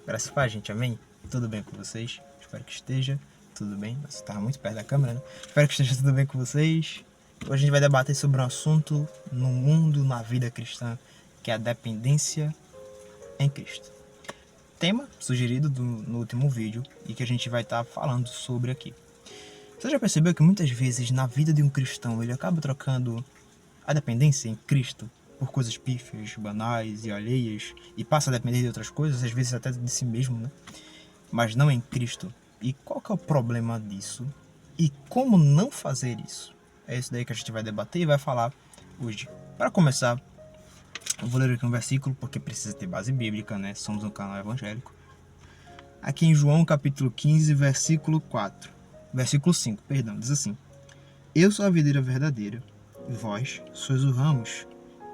Graças a Deus, gente, amém? Tudo bem com vocês? Espero que esteja tudo bem. Você estava muito perto da câmera, né? Espero que esteja tudo bem com vocês. Hoje a gente vai debater sobre um assunto no mundo, na vida cristã, que é a dependência em Cristo. Tema sugerido no último vídeo e que a gente vai estar falando sobre aqui. Você já percebeu que muitas vezes na vida de um cristão ele acaba trocando a dependência em Cristo por coisas pífias, banais e alheias e passa a depender de outras coisas, às vezes até de si mesmo, né? Mas não em Cristo. E qual que é o problema disso? E como não fazer isso? É isso daí que a gente vai debater e vai falar hoje. Para começar, eu vou ler aqui um versículo porque precisa ter base bíblica, né? Somos um canal evangélico. Aqui em João capítulo 15, versículo 4. Versículo 5, perdão, diz assim: Eu sou a videira verdadeira, e vós sois os ramos.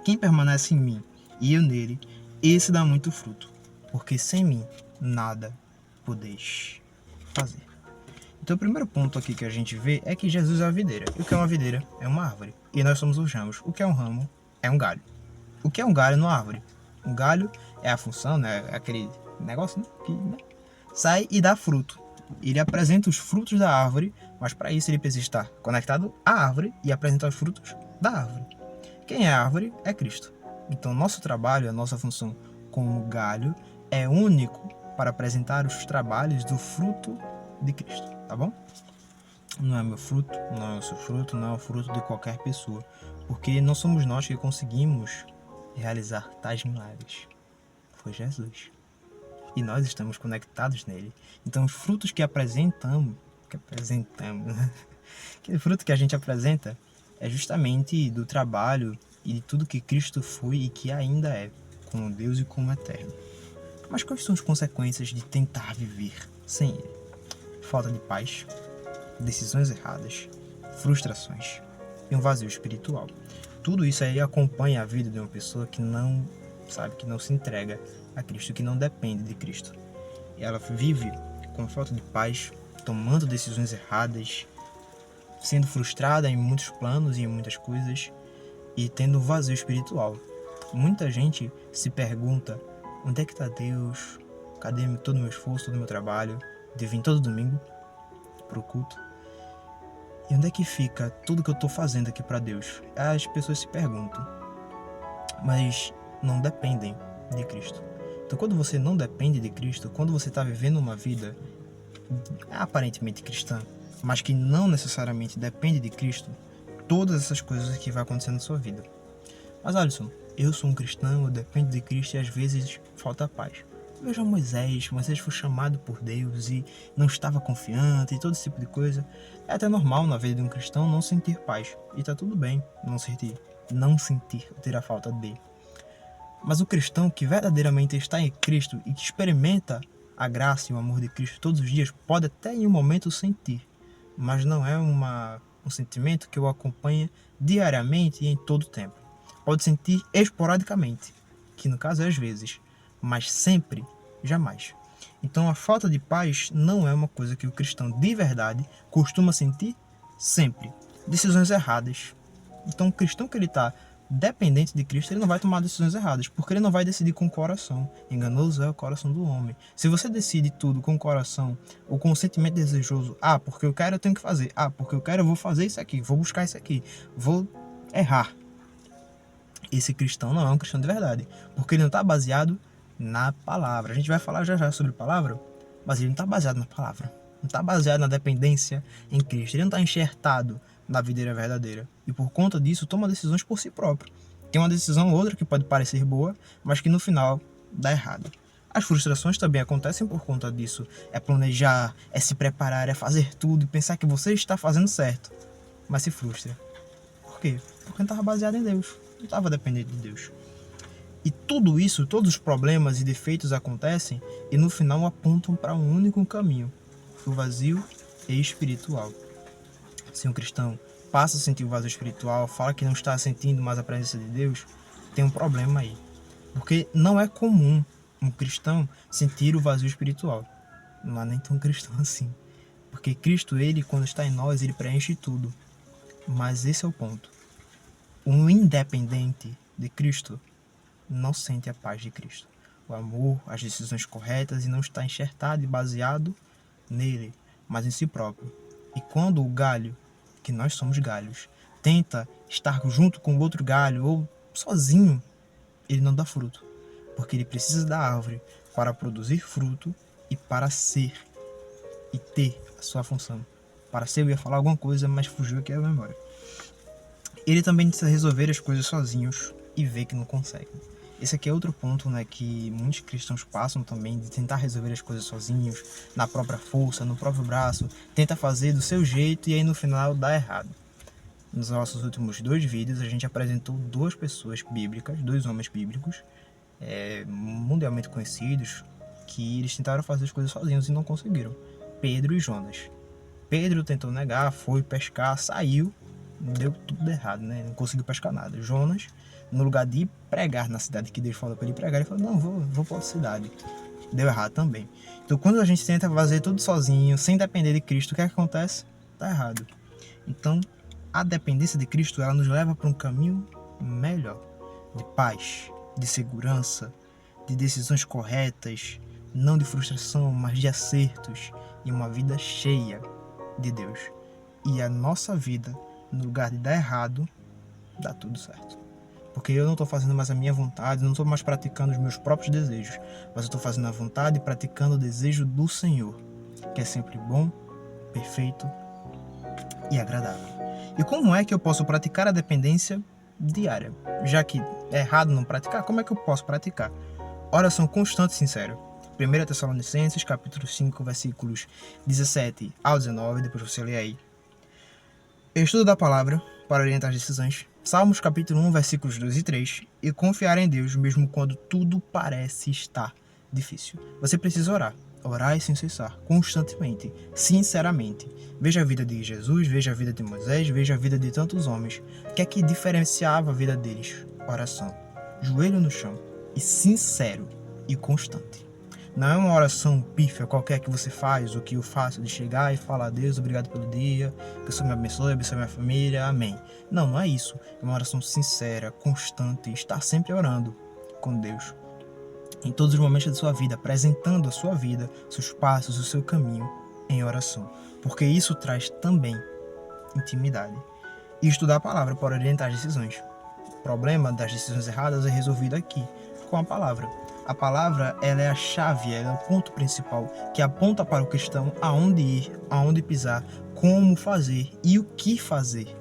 Quem permanece em mim e eu nele, esse dá muito fruto, porque sem mim nada podeis fazer. Então o primeiro ponto aqui que a gente vê é que Jesus é a videira. E o que é uma videira? É uma árvore. E nós somos os ramos. O que é um ramo? É um galho. O que é um galho numa árvore? Um galho é a função, né? É aquele negócio, né? Que, né? Sai e dá fruto. Ele apresenta os frutos da árvore, mas para isso ele precisa estar conectado à árvore e apresentar os frutos da árvore. Quem é a árvore é Cristo. Então nosso trabalho, a nossa função como galho é único para apresentar os trabalhos do fruto de Cristo, tá bom? Não é meu fruto, não é o seu fruto, não é o fruto de qualquer pessoa, porque não somos nós que conseguimos realizar tais milagres. Foi Jesus. E nós estamos conectados nele. Então os frutos que apresentamos, aquele fruto que a gente apresenta é justamente do trabalho e de tudo que Cristo foi e que ainda é, como Deus e como eterno. Mas quais são as consequências de tentar viver sem Ele? Falta de paz, decisões erradas, frustrações e um vazio espiritual. Tudo isso aí acompanha a vida de uma pessoa que não sabe, que não se entrega a Cristo, que não depende de Cristo. E ela vive com falta de paz, tomando decisões erradas, sendo frustrada em muitos planos e em muitas coisas e tendo um vazio espiritual. Muita gente se pergunta: onde é que está Deus? Cadê todo o meu esforço, todo o meu trabalho de vir todo domingo para o culto? E onde é que fica tudo que eu estou fazendo aqui para Deus? As pessoas se perguntam, mas não dependem de Cristo. Então, quando você não depende de Cristo, quando você está vivendo uma vida aparentemente cristã, mas que não necessariamente depende de Cristo, todas essas coisas que vai acontecer na sua vida. Mas Alisson, eu sou um cristão, eu dependo de Cristo e às vezes falta paz. Veja Moisés foi chamado por Deus e não estava confiante e todo esse tipo de coisa. É até normal na vida de um cristão não sentir paz. E tá tudo bem não sentir, ter a falta de. Mas o cristão que verdadeiramente está em Cristo e que experimenta a graça e o amor de Cristo todos os dias, pode até em um momento sentir, mas não é um sentimento que o acompanha diariamente e em todo o tempo. Pode sentir esporadicamente, que no caso é às vezes, mas sempre, jamais. Então a falta de paz não é uma coisa que o cristão de verdade costuma sentir sempre. Decisões erradas. Então o cristão que ele está dependente de Cristo, ele não vai tomar decisões erradas, porque ele não vai decidir com o coração. Enganoso é o coração do homem. Se você decide tudo com o coração ou com o sentimento desejoso, porque eu quero, eu tenho que fazer. Porque eu quero, eu vou fazer isso aqui, vou buscar isso aqui, vou errar. Esse cristão não é um cristão de verdade, porque ele não está baseado na palavra. A gente vai falar já sobre palavra, mas ele não está baseado na palavra. Não está baseado na dependência em Cristo. Ele não está enxertado na videira verdadeira. E por conta disso, toma decisões por si próprio. Tem uma decisão ou outra que pode parecer boa, mas que no final dá errado. As frustrações também acontecem por conta disso. É planejar, é se preparar, é fazer tudo e pensar que você está fazendo certo, mas se frustra. Por quê? Porque não estava baseado em Deus. Não estava dependendo de Deus. E tudo isso, todos os problemas e defeitos acontecem e no final apontam para um único caminho: o vazio espiritual. Se um cristão passa a sentir o vazio espiritual, fala que não está sentindo mais a presença de Deus, tem um problema aí. Porque não é comum um cristão sentir o vazio espiritual. Não é nem tão cristão assim. Porque Cristo, ele, quando está em nós, ele preenche tudo. Mas esse é o ponto. Um independente de Cristo não sente a paz de Cristo. o amor, as decisões corretas e não está enxertado e baseado nele, mas em si próprio. E quando o galho, que nós somos galhos, tenta estar junto com o outro galho ou sozinho, ele não dá fruto, porque ele precisa da árvore para produzir fruto e para ser e ter a sua função. Para ser, eu ia falar alguma coisa, mas fugiu aqui a memória. Ele também precisa resolver as coisas sozinhos e vê que não consegue. Esse aqui é outro ponto, né, que muitos cristãos passam também, de tentar resolver as coisas sozinhos, na própria força, no próprio braço, tenta fazer do seu jeito e aí no final dá errado. Nos nossos últimos 2 vídeos a gente apresentou 2 pessoas bíblicas, 2 homens bíblicos, mundialmente conhecidos, que eles tentaram fazer as coisas sozinhos e não conseguiram. Pedro e Jonas. Pedro tentou negar, foi pescar, saiu, deu tudo errado, né? Não conseguiu pescar nada. Jonas, no lugar de pregar na cidade que Deus falou para ele pregar, ele falou, não, vou para outra cidade. Deu errado também. Então quando a gente tenta fazer tudo sozinho, sem depender de Cristo, o que é que acontece? Tá errado. Então a dependência de Cristo, ela nos leva para um caminho melhor, de paz, de segurança, de decisões corretas, não de frustração, mas de acertos, e uma vida cheia de Deus. E a nossa vida, no lugar de dar errado, dá tudo certo. Porque eu não estou fazendo mais a minha vontade, não estou mais praticando os meus próprios desejos, mas eu estou fazendo a vontade e praticando o desejo do Senhor, que é sempre bom, perfeito e agradável. E como é que eu posso praticar a dependência diária? Já que é errado não praticar, como é que eu posso praticar? Oração constante e sincera. 1 Tessalonicenses, capítulo 5, versículos 17 ao 19, depois você lê aí. Estudo da palavra para orientar as decisões. Salmos, capítulo 1, versículos 2 e 3. E confiar em Deus, mesmo quando tudo parece estar difícil. Você precisa orar. Orar e sem cessar, constantemente, sinceramente. Veja a vida de Jesus, veja a vida de Moisés, veja a vida de tantos homens. O que é que diferenciava a vida deles? Oração. Joelho no chão. E sincero e constante. Não é uma oração pífia qualquer que você faz, ou que eu faço, de chegar e falar a Deus, obrigado pelo dia, que o Senhor me abençoe minha família, amém. Não é isso. É uma oração sincera, constante, estar sempre orando com Deus. Em todos os momentos da sua vida, apresentando a sua vida, seus passos, o seu caminho em oração. Porque isso traz também intimidade. E estudar a palavra para orientar as decisões. O problema das decisões erradas é resolvido aqui, com a palavra. A palavra, ela é a chave, ela é o ponto principal que aponta para o cristão aonde ir, aonde pisar, como fazer e o que fazer.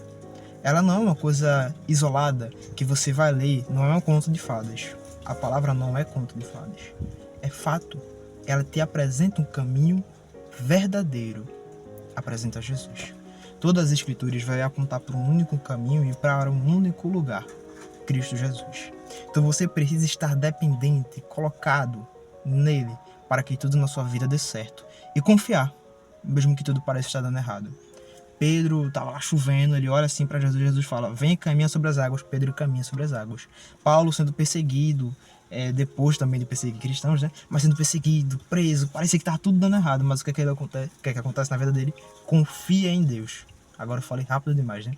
Ela não é uma coisa isolada que você vai ler, não é um conto de fadas. A palavra não é conto de fadas. É fato. Ela te apresenta um caminho verdadeiro. Apresenta Jesus. Todas as escrituras vão apontar para um único caminho e para um único lugar. Cristo Jesus. Então você precisa estar dependente, colocado nele, para que tudo na sua vida dê certo. E confiar, mesmo que tudo pareça estar dando errado. Pedro estava lá chovendo, ele olha assim para Jesus, Jesus fala, vem e caminha sobre as águas. Pedro caminha sobre as águas. Paulo sendo perseguido, depois também de perseguir cristãos, né? Mas sendo perseguido, preso, parecia que estava tudo dando errado, mas o que é que acontece na vida dele? Confia em Deus. Agora eu falei rápido demais, né?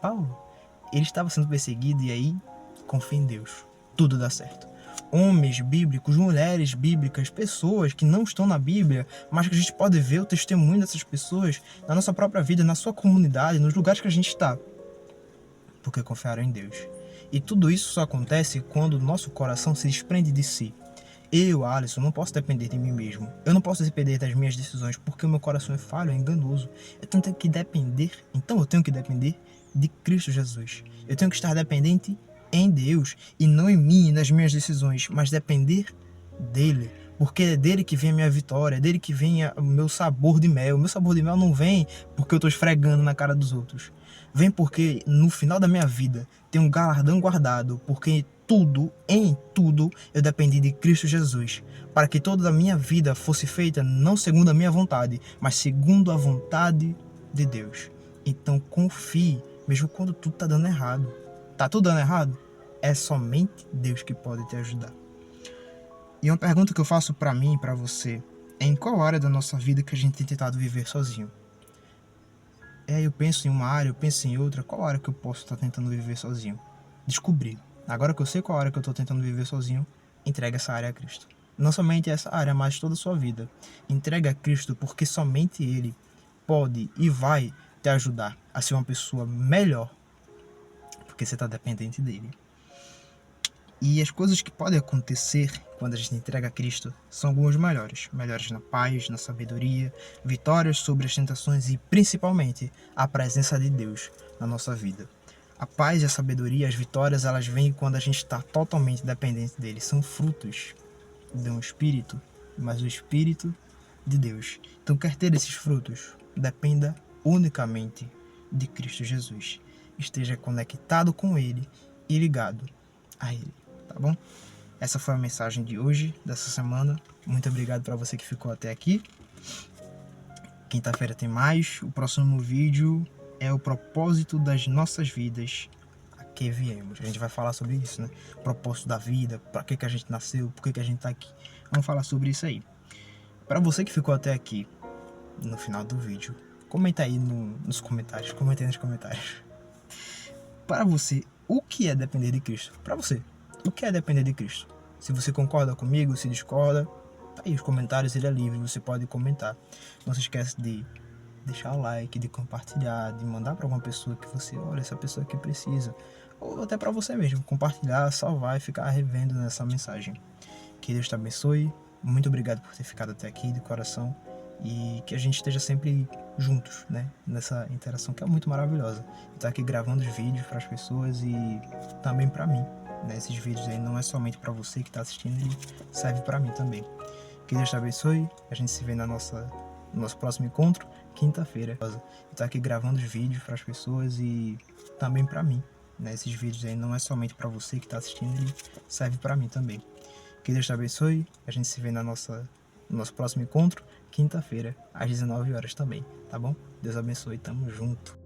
Paulo, ele estava sendo perseguido e aí confia em Deus. Tudo dá certo. Homens bíblicos, mulheres bíblicas, pessoas que não estão na Bíblia, mas que a gente pode ver o testemunho dessas pessoas na nossa própria vida, na sua comunidade, nos lugares que a gente está. Porque confiaram em Deus. E tudo isso só acontece quando o nosso coração se desprende de si. Eu, Alisson, não posso depender de mim mesmo. Eu não posso depender das minhas decisões porque o meu coração é falho, é enganoso. Então eu tenho que depender de Cristo Jesus. Eu tenho que estar dependente em Deus e não em mim, nas minhas decisões, mas depender dele. Porque é dele que vem a minha vitória, é dele que vem o meu sabor de mel. O meu sabor de mel não vem porque eu estou esfregando na cara dos outros. Vem porque no final da minha vida tem um galardão guardado, porque em tudo, eu dependi de Cristo Jesus, para que toda a minha vida fosse feita não segundo a minha vontade, mas segundo a vontade de Deus. Então confie, mesmo quando tudo está dando errado. Tá tudo dando errado? É somente Deus que pode te ajudar. E uma pergunta que eu faço para mim e para você é em qual área da nossa vida que a gente tem tentado viver sozinho? Eu penso em uma área, eu penso em outra, qual área que eu posso estar tentando viver sozinho? Descobrir. Agora que eu sei qual área que eu estou tentando viver sozinho, entregue essa área a Cristo. Não somente essa área, mas toda a sua vida. Entregue a Cristo, porque somente Ele pode e vai te ajudar a ser uma pessoa melhor, porque você está dependente dele. E as coisas que podem acontecer quando a gente entrega a Cristo são algumas melhores. Melhores na paz, na sabedoria, vitórias sobre as tentações e principalmente a presença de Deus na nossa vida. A paz e a sabedoria, as vitórias, elas vêm quando a gente está totalmente dependente dele. São frutos de um espírito, mas o espírito de Deus. Então, quer ter esses frutos? Dependa unicamente de Cristo Jesus. Esteja conectado com ele e ligado a ele, tá bom? Essa foi a mensagem de hoje, dessa semana. Muito obrigado para você que ficou até aqui. Quinta-feira tem mais. O próximo vídeo é o propósito das nossas vidas a que viemos. A gente vai falar sobre isso, né? O propósito da vida, para que a gente nasceu, por que a gente tá aqui. Vamos falar sobre isso aí. Para você que ficou até aqui, no final do vídeo, comenta aí nos comentários. Comenta aí nos comentários. Para você, o que é depender de Cristo? Para você, o que é depender de Cristo? Se você concorda comigo, se discorda, tá aí os comentários, ele é livre, você pode comentar. Não se esquece de deixar o like, de compartilhar, de mandar para alguma pessoa que você, olha, essa pessoa que precisa. Ou até para você mesmo, compartilhar, salvar e ficar revendo nessa mensagem. Que Deus te abençoe. Muito obrigado por ter ficado até aqui de coração. E que a gente esteja sempre juntos, né? Nessa interação que é muito maravilhosa. Estar aqui gravando os vídeos para as pessoas e também para mim, né? Esses vídeos aí não é somente para você que está assistindo, ele serve para mim também. Que Deus te abençoe. A gente se vê no nosso próximo encontro, quinta-feira. Estar aqui gravando os vídeos para as pessoas e também para mim, né? Esses vídeos aí não é somente para você que está assistindo, ele serve para mim também. Que Deus te abençoe. A gente se vê no nosso próximo encontro, quinta-feira, às 19 horas também, tá bom? Deus abençoe, tamo junto.